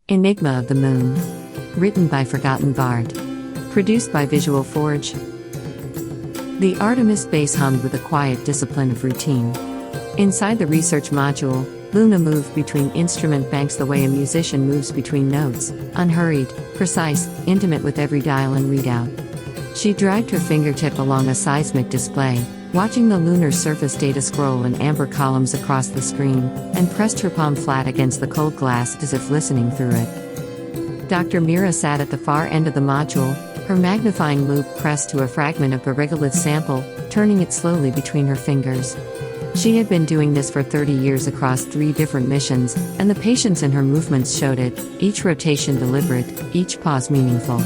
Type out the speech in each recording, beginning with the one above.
Enigma of the Moon. Written by Forgotten Bard. Produced by VisualForge. The Artemis base hummed with a quiet discipline of routine. Inside the research module, Luna moved between instrument banks the way a musician moves between notes, unhurried, precise, intimate with every dial and readout. She dragged her fingertip along a seismic display, watching the lunar surface data scroll in amber columns across the screen, and pressed her palm flat against the cold glass as if listening through it. Dr. Mira sat at the far end of the module, her magnifying loupe pressed to a fragment of the regolith sample, turning it slowly between her fingers. She had been doing this for 30 years across 3 different missions, and the patience in her movements showed it, each rotation deliberate, each pause meaningful.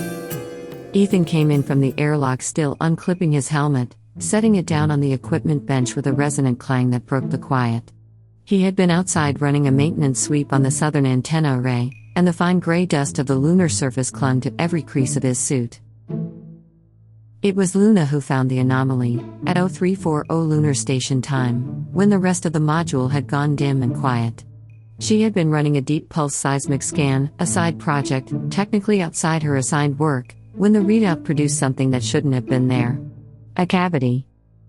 Ethan came in from the airlock, still unclipping his helmet, setting it down on the equipment bench with a resonant clang that broke the quiet. He had been outside running a maintenance sweep on the southern antenna array, and the fine gray dust of the lunar surface clung to every crease of his suit. It was Luna who found the anomaly, at 0340 lunar station time, when the rest of the module had gone dim and quiet. She had been running a deep pulse seismic scan, a side project, technically outside her assigned work, when the readout produced something that shouldn't have been there. A cavity.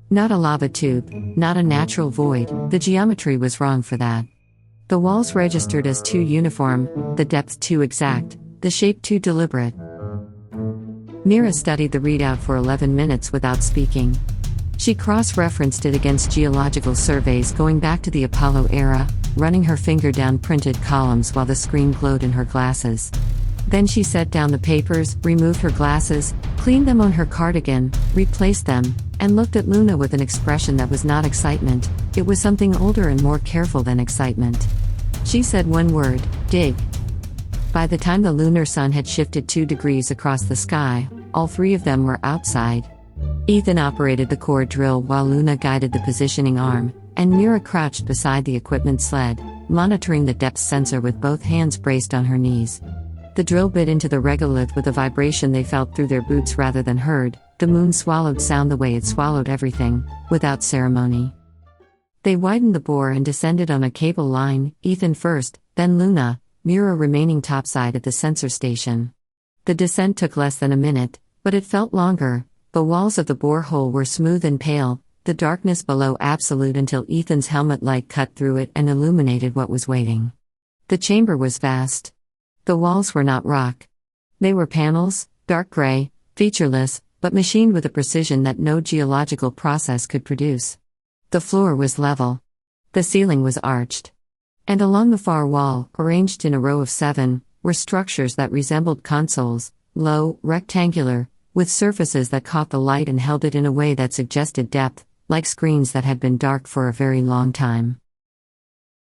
Not a lava tube, not a natural void, the geometry was wrong for that. The walls registered as too uniform, the depth too exact, the shape too deliberate. Mira studied the readout for 11 minutes without speaking. She cross-referenced it against geological surveys going back to the Apollo era, running her finger down printed columns while the screen glowed in her glasses. Then she set down the papers, removed her glasses, cleaned them on her cardigan, replaced them, and looked at Luna with an expression that was not excitement, it was something older and more careful than excitement. She said one word, dig. By the time the lunar sun had shifted 2 degrees across the sky, all 3 of them were outside. Ethan operated the core drill while Luna guided the positioning arm, and Mira crouched beside the equipment sled, monitoring the depth sensor with both hands braced on her knees. The drill bit into the regolith with a vibration they felt through their boots rather than heard. The moon swallowed sound the way it swallowed everything, without ceremony. They widened the bore and descended on a cable line, Ethan first, then Luna, Mira remaining topside at the sensor station. The descent took less than a minute, but it felt longer. The walls of the borehole were smooth and pale, the darkness below absolute until Ethan's helmet light cut through it and illuminated what was waiting. The chamber was vast. The walls were not rock. They were panels, dark gray, featureless, but machined with a precision that no geological process could produce. The floor was level. The ceiling was arched. And along the far wall, arranged in a row of 7, were structures that resembled consoles, low, rectangular, with surfaces that caught the light and held it in a way that suggested depth, like screens that had been dark for a very long time.